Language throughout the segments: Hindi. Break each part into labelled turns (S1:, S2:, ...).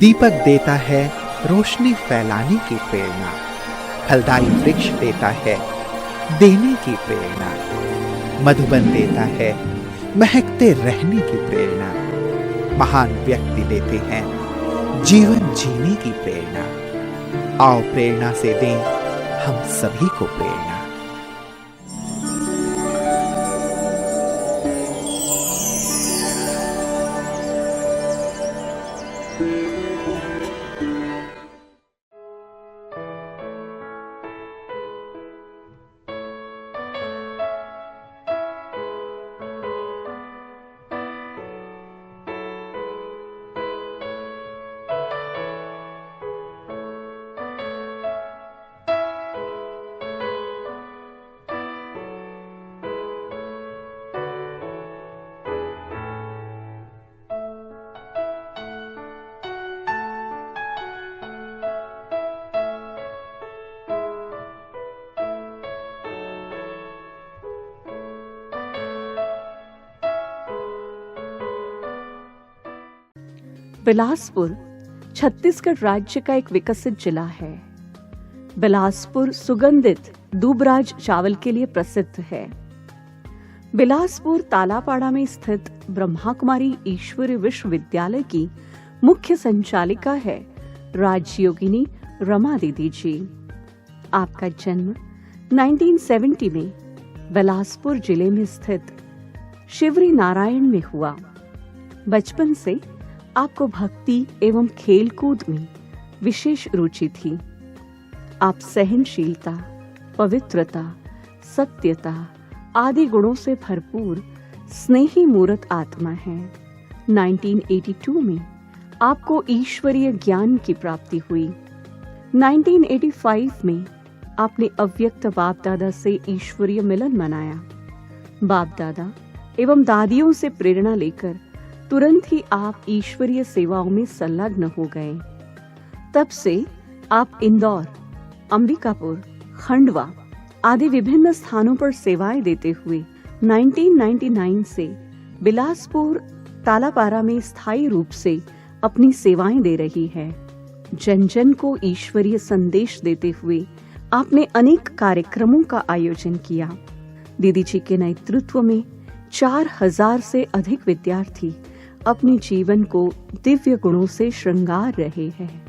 S1: दीपक देता है रोशनी फैलाने की प्रेरणा, फलदायी वृक्ष देता है देने की प्रेरणा, मधुबन देता है महकते रहने की प्रेरणा, महान व्यक्ति देते हैं जीवन जीने की प्रेरणा। आओ प्रेरणा से दें हम सभी को प्रेरणा।
S2: बिलासपुर छत्तीसगढ़ राज्य का एक विकसित जिला है। बिलासपुर सुगंधित दूबराज चावल के लिए प्रसिद्ध है। बिलासपुर तालापाड़ा में स्थित ब्रह्मा कुमारी ईश्वरीय विश्वविद्यालय की मुख्य संचालिका है राजयोगिनी रमा दीदी जी। आपका जन्म 1970 में बिलासपुर जिले में स्थित शिवरी नारायण में हुआ। बचपन से आपको भक्ति एवं खेलकूद में विशेष रुचि थी। आप सहनशीलता, पवित्रता, सत्यता आदि गुणों से भरपूर स्नेही मूर्त आत्मा हैं। 1982 में आपको ईश्वरीय ज्ञान की प्राप्ति हुई। 1985 में आपने अव्यक्त बाप दादा से ईश्वरीय मिलन मनाया। बाप दादा एवं दादियों से प्रेरणा लेकर तुरंत ही आप ईश्वरीय सेवाओं में संलग्न हो गए। तब से आप इंदौर, अंबिकापुर, खंडवा आदि विभिन्न स्थानों पर सेवाएं देते हुए 1999 से बिलासपुर तालापाड़ा में स्थायी रूप से अपनी सेवाएं दे रही है। जन जन को ईश्वरीय संदेश देते हुए आपने अनेक कार्यक्रमों का आयोजन किया। दीदी जी के नेतृत्व में 4000 से अधिक विद्यार्थी अपने जीवन को दिव्य गुणों से श्रृंगार रहे हैं।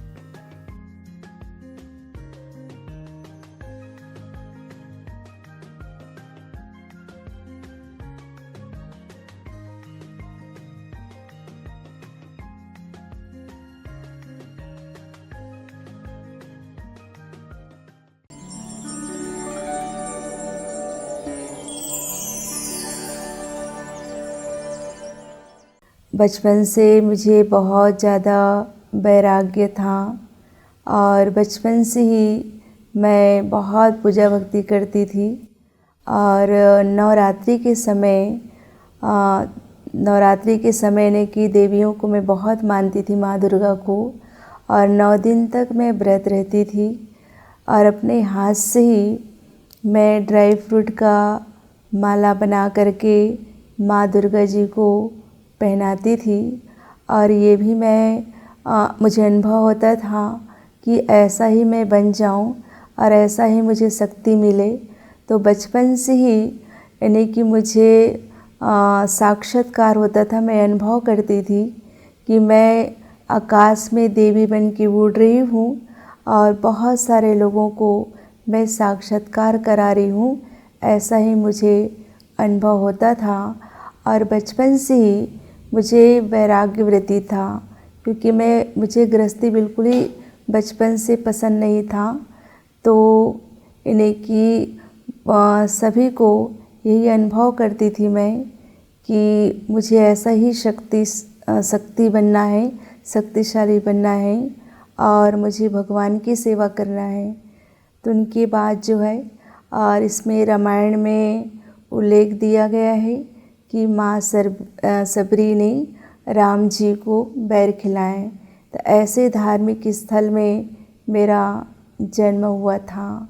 S3: बचपन से मुझे बहुत ज़्यादा वैराग्य था और बचपन से ही मैं बहुत पूजा भक्ति करती थी। और नवरात्रि के समय ने की देवियों को मैं बहुत मानती थी, माँ दुर्गा को। और 9 दिन तक मैं व्रत रहती थी और अपने हाथ से ही मैं ड्राई फ्रूट का माला बना करके माँ दुर्गा जी को पहनाती थी। और ये भी मुझे अनुभव होता था कि ऐसा ही मैं बन जाऊं और ऐसा ही मुझे शक्ति मिले। तो बचपन से ही यानी कि मुझे साक्षात्कार होता था, मैं अनुभव करती थी कि मैं आकाश में देवी बन के उड़ रही हूँ और बहुत सारे लोगों को मैं साक्षात्कार करा रही हूँ। ऐसा ही मुझे अनुभव होता था। और बचपन से ही मुझे वैराग्य वृत्ति था, क्योंकि मुझे गृहस्थी बिल्कुल ही बचपन से पसंद नहीं था। तो इन्हें कि सभी को यही अनुभव करती थी मैं कि मुझे ऐसा ही शक्ति बनना है, शक्तिशाली बनना है और मुझे भगवान की सेवा करना है। तो उनके बाद जो है, और इसमें रामायण में उल्लेख दिया गया है कि माँ सबरी ने राम जी को बैर खिलाए। तो ऐसे धार्मिक स्थल में मेरा जन्म हुआ था।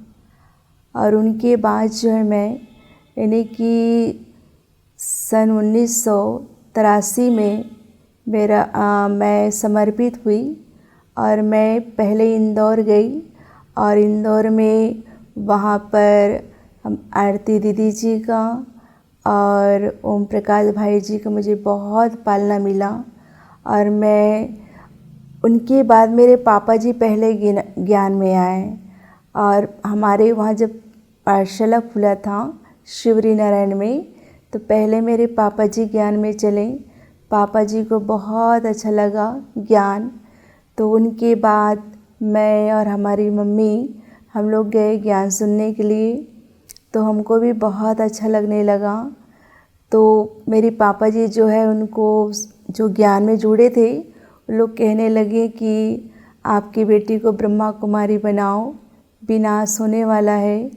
S3: और उनके बाद जो है मैं यानी कि सन 1983 में मैं समर्पित हुई और मैं पहले इंदौर गई और इंदौर में वहाँ पर हम आरती दीदी जी का और ओम प्रकाश भाई जी का मुझे बहुत पालना मिला। और मैं उनके बाद मेरे पापा जी पहले ज्ञान में आए और हमारे वहाँ जब पाठशाला खुला था शिवरी नारायण में, तो पहले मेरे पापा जी ज्ञान में चले। पापा जी को बहुत अच्छा लगा ज्ञान, तो उनके बाद मैं और हमारी मम्मी हम लोग गए ज्ञान सुनने के लिए, तो हमको भी बहुत अच्छा लगने लगा। तो मेरे पापा जी जो है उनको जो ज्ञान में जुड़े थे, लोग कहने लगे कि आपकी बेटी को ब्रह्मा कुमारी बनाओ, विनाश होने वाला है,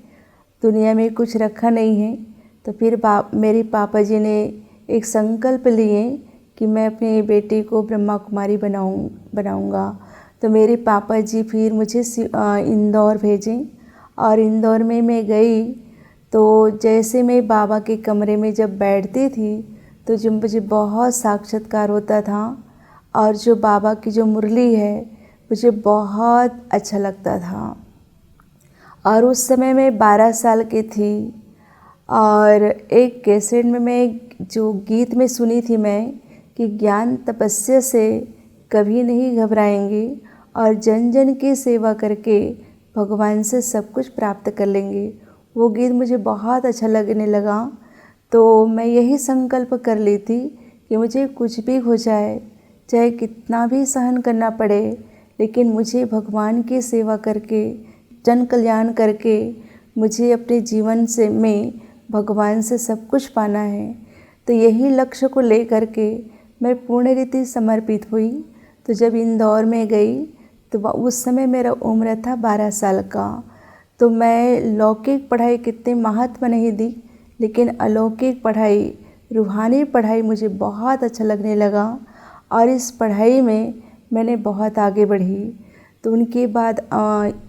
S3: दुनिया में कुछ रखा नहीं है। तो फिर मेरे पापा जी ने एक संकल्प लिए कि मैं अपनी बेटी को ब्रह्मा कुमारी बनाऊंगा। तो मेरे पापा जी फिर मुझे इंदौर भेजें और इंदौर में मैं गई। तो जैसे मैं बाबा के कमरे में जब बैठती थी तो जो मुझे बहुत साक्षात्कार होता था और जो बाबा की जो मुरली है मुझे बहुत अच्छा लगता था। और उस समय मैं 12 साल की थी और एक कैसेट में मैं जो गीत में सुनी थी मैं कि ज्ञान तपस्या से कभी नहीं घबराएंगे और जन जन की सेवा करके भगवान से सब कुछ प्राप्त कर लेंगे। वो गीत मुझे बहुत अच्छा लगने लगा। तो मैं यही संकल्प कर ली थी कि मुझे कुछ भी हो जाए, चाहे कितना भी सहन करना पड़े, लेकिन मुझे भगवान की सेवा करके जन कल्याण करके मुझे अपने जीवन से में भगवान से सब कुछ पाना है। तो यही लक्ष्य को लेकर के मैं पूर्ण रीति समर्पित हुई। तो जब इंदौर में गई तो उस समय मेरा उम्र था 12 साल का। तो मैं लौकिक पढ़ाई कितने महत्व नहीं दी, लेकिन अलौकिक पढ़ाई, रूहानी पढ़ाई मुझे बहुत अच्छा लगने लगा और इस पढ़ाई में मैंने बहुत आगे बढ़ी। तो उनके बाद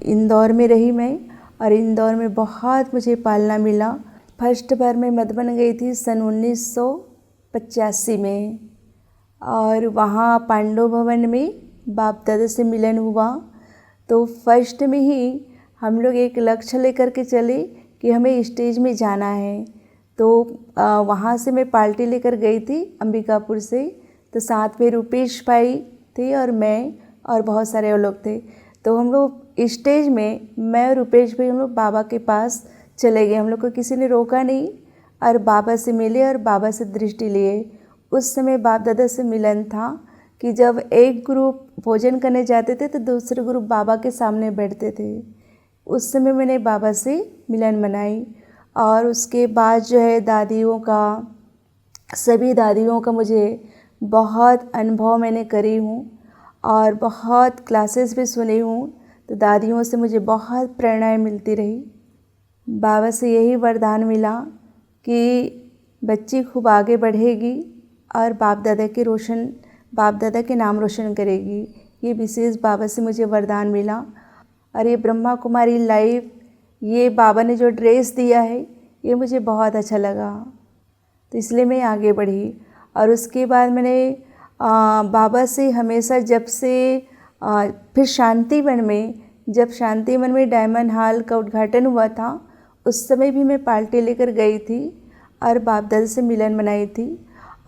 S3: इंदौर में रही मैं और इंदौर में बहुत मुझे पालना मिला। फर्स्ट बार मैं मधुबन गई थी सन 1985 में और वहाँ पांडव भवन में बाप दादा से मिलन हुआ। तो फर्स्ट में ही हम लोग एक लक्ष्य लेकर के चले कि हमें स्टेज में जाना है। तो वहाँ से मैं पार्टी लेकर गई थी अंबिकापुर से। तो साथ में रुपेश भाई थे और मैं और बहुत सारे और लोग थे। तो हम लोग स्टेज में मैं और रुपेश भाई हम लोग बाबा के पास चले गए। हम लोग को किसी ने रोका नहीं और बाबा से मिले और बाबा से दृष्टि लिए। उस समय बाप दादा से मिलन था कि जब एक ग्रुप भोजन करने जाते थे तो दूसरे ग्रुप बाबा के सामने बैठते थे। उस समय मैंने बाबा से मिलन मनाई। और उसके बाद जो है दादियों का, सभी दादियों का मुझे बहुत अनुभव मैंने करी हूँ और बहुत क्लासेस भी सुनी हूँ। तो दादियों से मुझे बहुत प्रेरणाएँ मिलती रही। बाबा से यही वरदान मिला कि बच्ची खूब आगे बढ़ेगी और बाप दादा के नाम रोशन करेगी। ये विशेष बाबा से मुझे वरदान मिला। और ये ब्रह्मा कुमारी लाइफ, ये बाबा ने जो ड्रेस दिया है ये मुझे बहुत अच्छा लगा, तो इसलिए मैं आगे बढ़ी। और उसके बाद मैंने बाबा से हमेशा जब से फिर शांतिवन में डायमंड हॉल का उद्घाटन हुआ था, उस समय भी मैं पार्टी लेकर गई थी और बाप दादा से मिलन मनाई थी।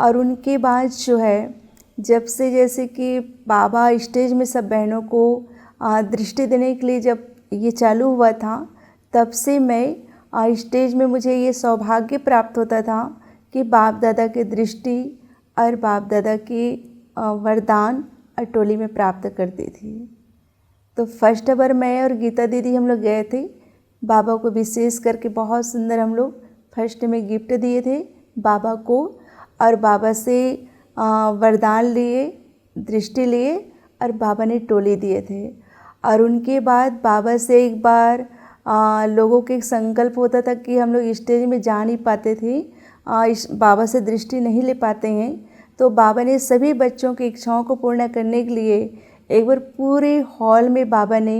S3: और उनके बाद जो है जब से जैसे कि बाबा स्टेज में सब बहनों को दृष्टि देने के लिए जब ये चालू हुआ था, तब से मैं स्टेज में मुझे ये सौभाग्य प्राप्त होता था कि बाप दादा की दृष्टि और बाप दादा की वरदान अटोली में प्राप्त करती थी। तो फर्स्ट बार मैं और गीता दीदी हम लोग गए थे। बाबा को विशेष करके बहुत सुंदर हम लोग फर्स्ट में गिफ्ट दिए थे बाबा को और बाबा से वरदान लिए, दृष्टि लिए और बाबा ने टोली दिए थे। और उनके बाद बाबा से एक बार लोगों के एक संकल्प होता था कि हम लोग स्टेज में जा नहीं पाते थे, बाबा से दृष्टि नहीं ले पाते हैं। तो बाबा ने सभी बच्चों की इच्छाओं को पूर्ण करने के लिए एक बार पूरे हॉल में बाबा ने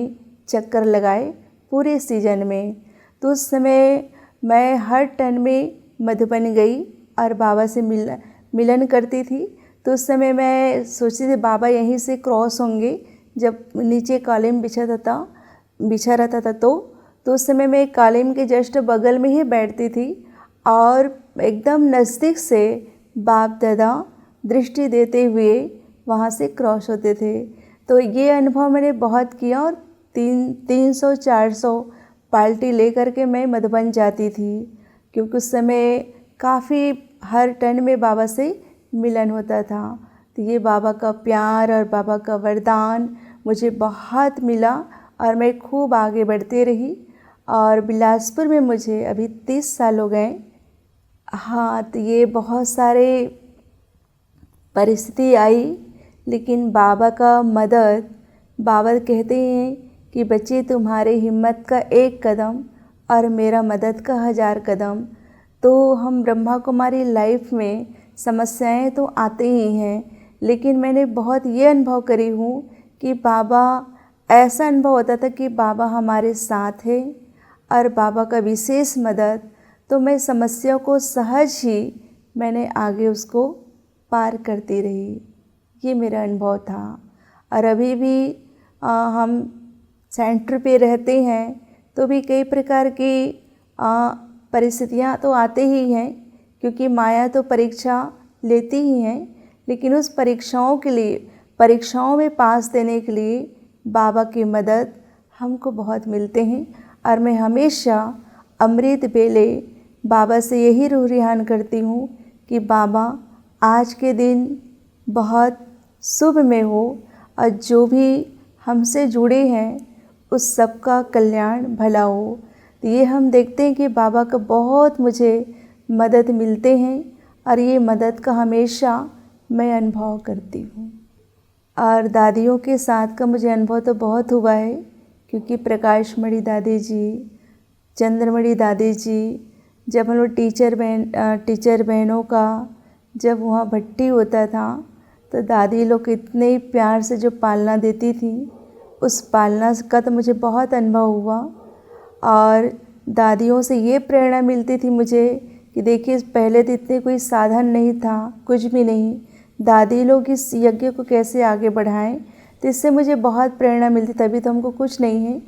S3: चक्कर लगाए पूरे सीजन में। तो उस समय मैं हर टर्न में मधुबन गई और बाबा से मिलन करती थी। तो उस समय मैं सोचती थी बाबा यहीं से क्रॉस होंगे जब नीचे कालीन बिछा रहता था तो उस समय मैं कालीन के जस्ट बगल में ही बैठती थी और एकदम नज़दीक से बाप दादा दृष्टि देते हुए वहाँ से क्रॉस होते थे। तो ये अनुभव मैंने बहुत किया और 300-400 पाल्टी लेकर के मैं मधुबन जाती थी, क्योंकि उस समय काफ़ी हर टर्न में बाबा से मिलन होता था। तो ये बाबा का प्यार और बाबा का वरदान मुझे बहुत मिला और मैं खूब आगे बढ़ती रही। और बिलासपुर में मुझे अभी 30 साल हो गए। हाँ, तो ये बहुत सारे परिस्थिति आई, लेकिन बाबा का मदद, बाबा कहते हैं कि बच्चे तुम्हारे हिम्मत का एक कदम और मेरा मदद का 1000 कदम। तो हम ब्रह्मा कुमारी लाइफ में समस्याएं तो आते ही हैं, लेकिन मैंने बहुत ये अनुभव करी हूँ कि बाबा, ऐसा अनुभव होता था कि बाबा हमारे साथ है और बाबा का विशेष मदद। तो मैं समस्या को सहज ही मैंने आगे उसको पार करती रही। ये मेरा अनुभव था। और अभी भी हम सेंटर पे रहते हैं तो भी कई प्रकार की परिस्थितियाँ तो आते ही हैं, क्योंकि माया तो परीक्षा लेती ही हैं। लेकिन उस परीक्षाओं में पास देने के लिए बाबा की मदद हमको बहुत मिलते हैं। और मैं हमेशा अमृत बेले बाबा से यही रूह रिहान करती हूँ कि बाबा आज के दिन बहुत शुभ में हो और जो भी हमसे जुड़े हैं उस सब का कल्याण भला हो। तो ये हम देखते हैं कि बाबा का बहुत मुझे मदद मिलते हैं और ये मदद का हमेशा मैं अनुभव करती हूँ। और दादियों के साथ का मुझे अनुभव तो बहुत हुआ है, क्योंकि प्रकाशमणि दादी जी, चंद्रमणि दादी जी, जब हम लोग टीचर बहनों का जब वहाँ भट्टी होता था तो दादी लोग इतने प्यार से जो पालना देती थी, उस पालना का तो मुझे बहुत अनुभव हुआ। और दादियों से ये प्रेरणा मिलती थी मुझे कि देखिए पहले तो इतने कोई साधन नहीं था, कुछ भी नहीं, दादी लोग इस यज्ञ को कैसे आगे बढ़ाएं। तो इससे मुझे बहुत प्रेरणा मिलती। तभी तो हमको कुछ नहीं है,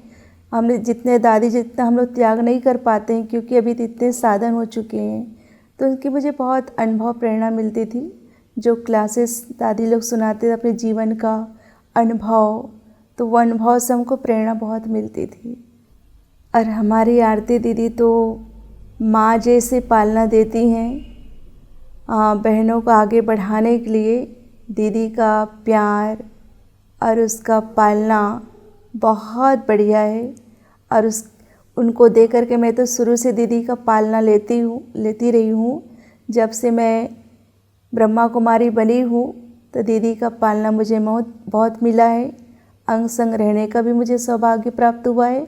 S3: हमने जितना हम लोग त्याग नहीं कर पाते हैं, क्योंकि अभी तो इतने साधन हो चुके हैं। तो उनकी मुझे बहुत अनुभव प्रेरणा मिलती थी। जो क्लासेस दादी लोग सुनाते थे अपने जीवन का अनुभव, तो वो अनुभव से हमको प्रेरणा बहुत मिलती थी। और हमारी आरती दीदी तो माँ जैसे पालना देती हैं। बहनों को आगे बढ़ाने के लिए दीदी का प्यार और उसका पालना बहुत बढ़िया है। और उनको देख कर के मैं तो शुरू से दीदी का पालना लेती रही हूँ। जब से मैं ब्रह्मा कुमारी बनी हूँ तो दीदी का पालना मुझे बहुत मिला है। अंग संग रहने का भी मुझे सौभाग्य प्राप्त हुआ है।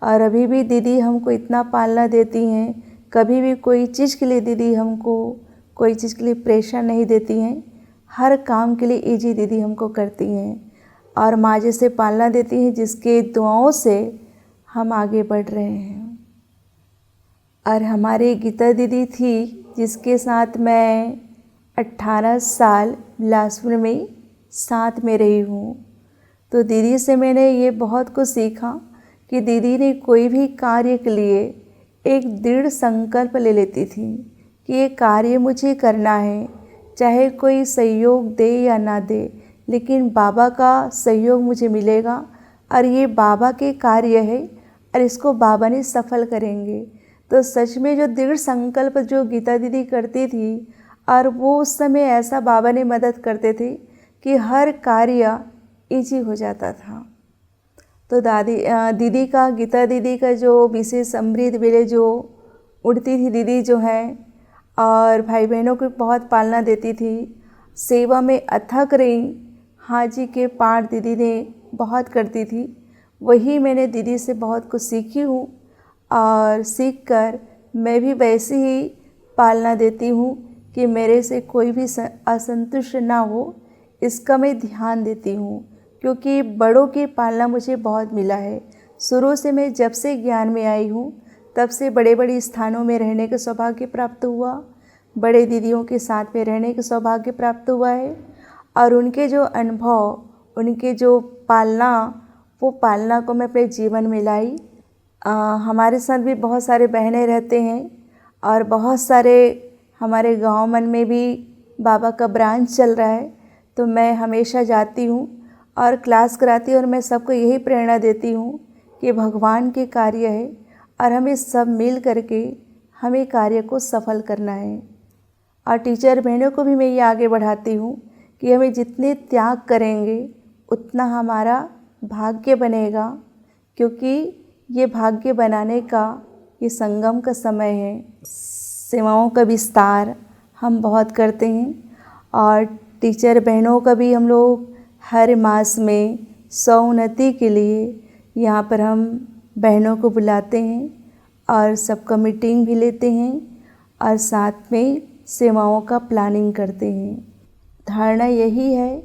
S3: और अभी भी दीदी हमको इतना पालना देती हैं, कभी भी कोई चीज़ के लिए दीदी हमको कोई चीज़ के लिए प्रेशर नहीं देती हैं। हर काम के लिए ईजी दीदी हमको करती हैं और माँ जैसे पालना देती हैं, जिसके दुआओं से हम आगे बढ़ रहे हैं। और हमारी गीता दीदी थी जिसके साथ मैं 18 साल बिलासपुर में साथ में रही हूँ। तो दीदी से मैंने ये बहुत कुछ सीखा कि दीदी ने कोई भी कार्य के लिए एक दृढ़ संकल्प ले लेती थी कि ये कार्य मुझे करना है, चाहे कोई सहयोग दे या ना दे, लेकिन बाबा का सहयोग मुझे मिलेगा और ये बाबा के कार्य है और इसको बाबा ने सफल करेंगे। तो सच में जो दृढ़ संकल्प जो गीता दीदी करती थी, और वो उस समय ऐसा बाबा ने मदद करते थे कि हर कार्य ईजी हो जाता था। तो दीदी का गीता दीदी का जो विशेष अमृत बेले जो उड़ती थी दीदी जो है, और भाई बहनों को बहुत पालना देती थी, सेवा में अथक रही। हाजी के पाठ दीदी ने बहुत करती थी, वही मैंने दीदी से बहुत कुछ सीखी हूँ। और सीखकर मैं भी वैसे ही पालना देती हूँ कि मेरे से कोई भी असंतुष्ट ना हो, इसका मैं ध्यान देती हूँ, क्योंकि बड़ों की पालना मुझे बहुत मिला है। शुरू से मैं जब से ज्ञान में आई हूँ तब से बड़े बड़े स्थानों में रहने का सौभाग्य प्राप्त हुआ, बड़े दीदियों के साथ में रहने का सौभाग्य प्राप्त हुआ है। और उनके जो अनुभव, उनके जो पालना, वो पालना को मैं अपने जीवन में लाई। हमारे साथ भी बहुत सारे बहनें रहते हैं और बहुत सारे हमारे गांव मन में भी बाबा का ब्रांच चल रहा है, तो मैं हमेशा जाती हूँ और क्लास कराती हूँ और मैं सबको यही प्रेरणा देती हूँ कि भगवान के कार्य है और हमें सब मिल करके हमें कार्य को सफल करना है। और टीचर बहनों को भी मैं ये आगे बढ़ाती हूँ कि हमें जितने त्याग करेंगे उतना हमारा भाग्य बनेगा, क्योंकि ये भाग्य बनाने का ये संगम का समय है। सेवाओं का विस्तार हम बहुत करते हैं और टीचर बहनों का भी हम लोग हर मास में सौउन्नति के लिए यहाँ पर हम बहनों को बुलाते हैं और सबका मीटिंग भी लेते हैं और साथ में सेवाओं का प्लानिंग करते हैं। धारणा यही है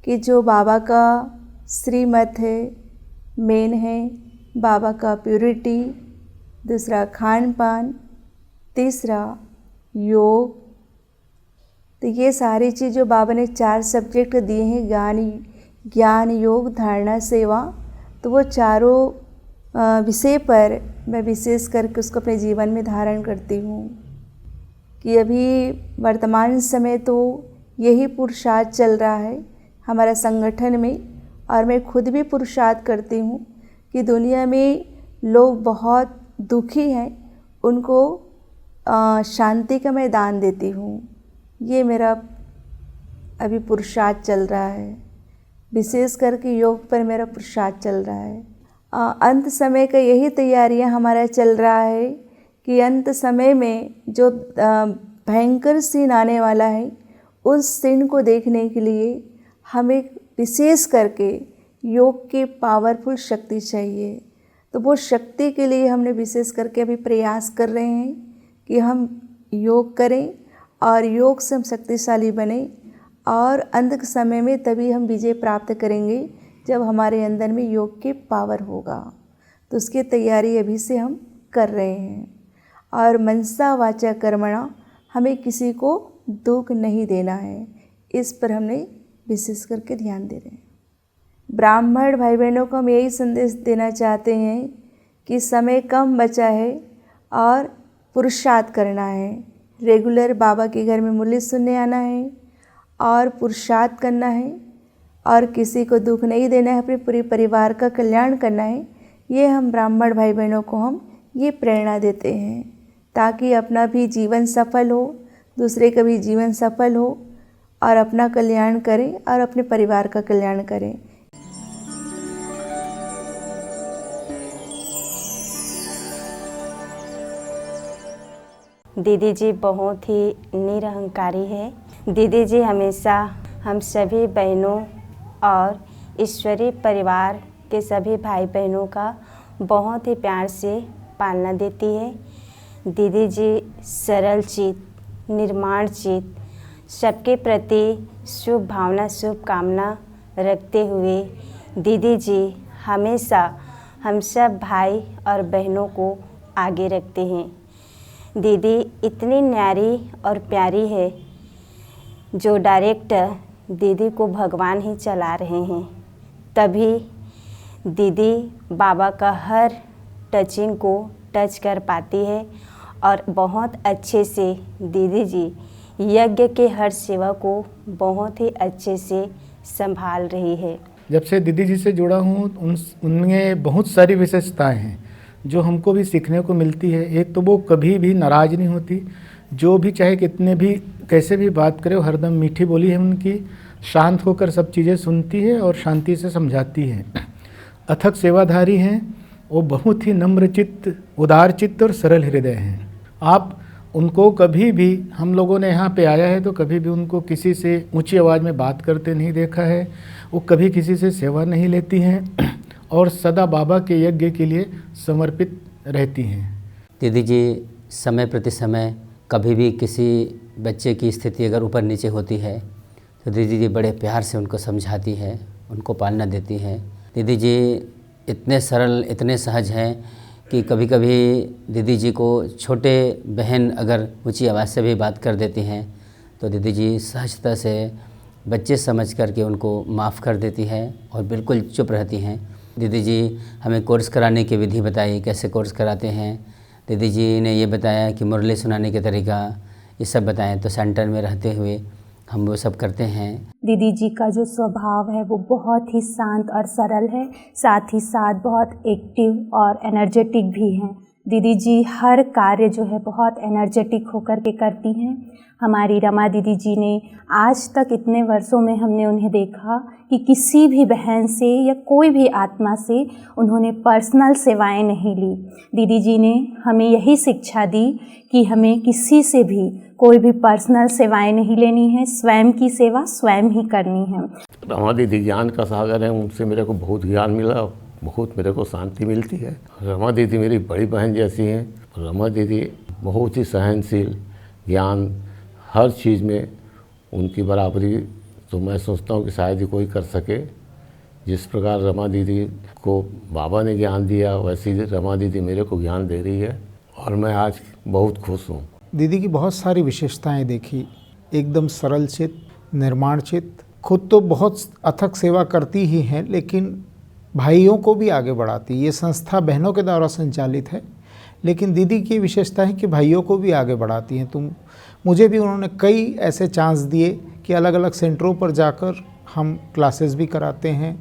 S3: कि जो बाबा का श्रीमत है, मेन है बाबा का प्योरिटी, दूसरा खान पान, तीसरा योग। तो ये सारी चीज़ जो बाबा ने 4 सब्जेक्ट दिए हैं, ज्ञान, योग, धारणा, सेवा, तो वो चारों विषय पर मैं विशेष करके उसको अपने जीवन में धारण करती हूँ। कि अभी वर्तमान समय तो यही पुरुषार्थ चल रहा है हमारा संगठन में, और मैं खुद भी पुरुषार्थ करती हूँ कि दुनिया में लोग बहुत दुखी हैं, उनको शांति का मैं दान देती हूँ। ये मेरा अभी पुरुषार्थ चल रहा है, विशेष करके योग पर मेरा पुरुषार्थ चल रहा है। अंत समय का यही तैयारियां हमारा चल रहा है कि अंत समय में जो भयंकर सीन आने वाला है, उस सीन को देखने के लिए हमें विशेष करके योग की पावरफुल शक्ति चाहिए। तो वो शक्ति के लिए हमने विशेष करके अभी प्रयास कर रहे हैं कि हम योग करें और योग से हम शक्तिशाली बने, और अंत के समय में तभी हम विजय प्राप्त करेंगे जब हमारे अंदर में योग की पावर होगा। तो उसकी तैयारी अभी से हम कर रहे हैं। और मनसा वाचा कर्मणा, हमें किसी को दुख नहीं देना है, इस पर हमने विशेष करके ध्यान दे रहे हैं। ब्राह्मण भाई बहनों को हम यही संदेश देना चाहते हैं कि समय कम बचा है और पुरुषार्थ करना है। रेगुलर बाबा के घर में मुरली सुनने आना है और पुरुषार्थ करना है और किसी को दुख नहीं देना है, अपने पूरे परिवार का कल्याण करना है। ये हम ब्राह्मण भाई बहनों को हम ये प्रेरणा देते हैं, ताकि अपना भी जीवन सफल हो, दूसरे का भी जीवन सफल हो, और अपना कल्याण करें और अपने परिवार का कल्याण करें।
S4: दीदी जी बहुत ही निरहंकारी है। दीदी जी हमेशा हम सभी बहनों और ईश्वरीय परिवार के सभी भाई बहनों का बहुत ही प्यार से पालना देती है। दीदी जी सरल चित, निर्माण चित, सबके प्रति शुभ भावना, शुभ कामना रखते हुए दीदी जी हमेशा हम सब भाई और बहनों को आगे रखते हैं। दीदी इतनी न्यारी और प्यारी है, जो डायरेक्ट दीदी को भगवान ही चला रहे हैं। तभी दीदी बाबा का हर टचिंग को टच कर पाती है और बहुत अच्छे से दीदी जी यज्ञ के हर सेवा को बहुत ही अच्छे से संभाल रही है।
S5: जब से दीदी जी से जुड़ा हूँ उनमें बहुत सारी विशेषताएं हैं जो हमको भी सीखने को मिलती है। एक तो वो कभी भी नाराज़ नहीं होती, जो भी चाहे कितने भी कैसे भी बात करे, हरदम मीठी बोली है उनकी, शांत होकर सब चीज़ें सुनती है और शांति से समझाती है। अथक सेवाधारी हैं, वो बहुत ही नम्र चित्त, उदार चित्त और सरल हृदय हैं। आप उनको कभी भी, हम लोगों ने यहाँ पे आया है तो कभी भी उनको किसी से ऊंची आवाज़ में बात करते नहीं देखा है। वो कभी किसी से सेवा नहीं लेती हैं और सदा बाबा के यज्ञ के लिए समर्पित रहती हैं।
S6: दीदी जी समय प्रति समय कभी भी किसी बच्चे की स्थिति अगर ऊपर नीचे होती है तो दीदी जी बड़े प्यार से उनको समझाती है, उनको पालना देती हैं। दीदी जी इतने सरल, इतने सहज हैं कि कभी कभी दीदी जी को छोटे बहन अगर ऊंची आवाज़ से भी बात कर देती हैं तो दीदी जी सहजता से बच्चे समझ करके उनको माफ़ कर देती है और बिल्कुल चुप रहती हैं। दीदी जी हमें कोर्स कराने की विधि बताई, कैसे कोर्स कराते हैं। दीदी जी ने ये बताया कि मुरली सुनाने के तरीका, ये सब बताएं। तो सेंटर में रहते हुए हम वो सब करते हैं।
S7: दीदी जी का जो स्वभाव है वो बहुत ही शांत और सरल है, साथ ही साथ बहुत एक्टिव और एनर्जेटिक भी हैं। दीदी जी हर कार्य जो है बहुत एनर्जेटिक होकर के करती हैं। हमारी रमा दीदी जी ने आज तक इतने वर्षों में हमने उन्हें देखा कि किसी भी बहन से या कोई भी आत्मा से उन्होंने पर्सनल सेवाएं नहीं ली। दीदी जी ने हमें यही शिक्षा दी कि हमें किसी से भी कोई भी पर्सनल सेवाएं नहीं लेनी है, स्वयं की सेवा स्वयं ही करनी है।
S8: रमा दीदी ज्ञान का सागर है, उनसे मेरे को बहुत ज्ञान मिला, बहुत मेरे को शांति मिलती है। रमा दीदी मेरी बड़ी बहन जैसी हैं। रमा दीदी बहुत ही सहनशील, ज्ञान हर चीज़ में उनकी बराबरी तो मैं सोचता हूँ कि शायद ही कोई कर सके। जिस प्रकार रमा दीदी को बाबा ने ज्ञान दिया, वैसी रमा दीदी मेरे को ज्ञान दे रही है और मैं आज बहुत खुश हूँ।
S9: दीदी की बहुत सारी विशेषताएं देखी, एकदम सरल चित्त, निर्माण चित्त, खुद तो बहुत अथक सेवा करती ही हैं लेकिन भाइयों को भी आगे बढ़ाती। ये संस्था बहनों के द्वारा संचालित है लेकिन दीदी की विशेषता है कि भाइयों को भी आगे बढ़ाती हैं। मुझे भी उन्होंने कई ऐसे चांस दिए कि अलग अलग सेंटरों पर जाकर हम क्लासेस भी कराते हैं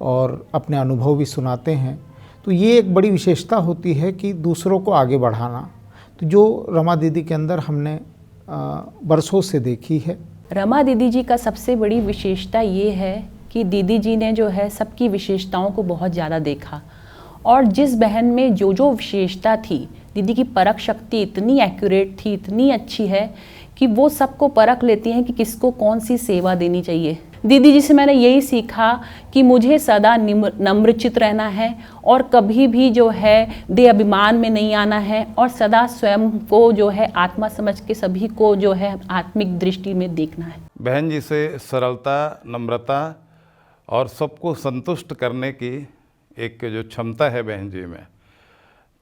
S9: और अपने अनुभव भी सुनाते हैं। तो ये एक बड़ी विशेषता होती है कि दूसरों को आगे बढ़ाना, तो जो रमा दीदी के अंदर हमने बरसों से देखी है।
S10: रमा दीदी जी का सबसे बड़ी विशेषता ये है कि दीदी जी ने जो है सबकी विशेषताओं को बहुत ज़्यादा देखा और जिस बहन में जो जो विशेषता थी, दीदी की परख शक्ति इतनी एक्यूरेट थी, इतनी अच्छी है कि वो सबको परख लेती हैं कि किसको कौन सी सेवा देनी चाहिए। दीदी जी से मैंने यही सीखा कि मुझे सदा नम्रचित रहना है और कभी भी जो है दे अभिमान में नहीं आना है और सदा स्वयं को जो है आत्मा समझ के सभी को जो है आत्मिक दृष्टि में देखना है।
S11: बहन जी से सरलता, नम्रता और सबको संतुष्ट करने की एक जो क्षमता है बहन जी में,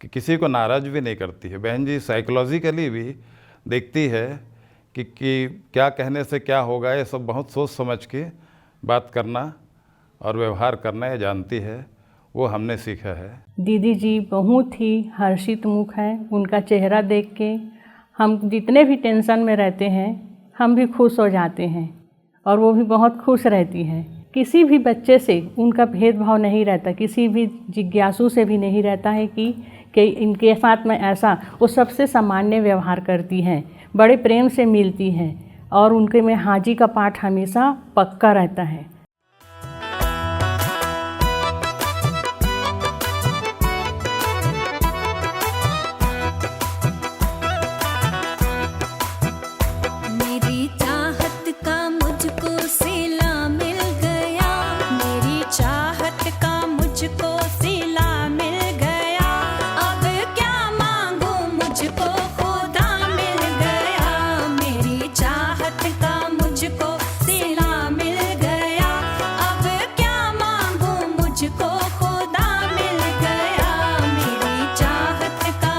S11: कि किसी को नाराज़ भी नहीं करती है। बहन जी साइकोलॉजिकली भी देखती है कि क्या कहने से क्या होगा, ये सब बहुत सोच समझ के बात करना और व्यवहार करना ये जानती है, वो हमने सीखा है।
S12: दीदी जी बहुत ही हर्षित मुख है, उनका चेहरा देख के हम जितने भी टेंशन में रहते हैं हम भी खुश हो जाते हैं और वो भी बहुत खुश रहती हैं। किसी भी बच्चे से उनका भेदभाव नहीं रहता, किसी भी जिज्ञासु से भी नहीं रहता है कि इनके साथ में ऐसा, वो सबसे सामान्य व्यवहार करती हैं, बड़े प्रेम से मिलती हैं और उनके में हाजी का पाठ हमेशा पक्का रहता है।
S13: मेरी चाहत का मुझको सिला मिल गया, मेरी चाहत का मुझको सिला मिल गया, अब क्या मांगू मुझको खुदा मिल गया, मेरी चाहत का मुझको सिला मिल गया, अब क्या मांगू मुझको खुदा मिल गया, मेरी चाहत का।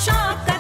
S13: शौक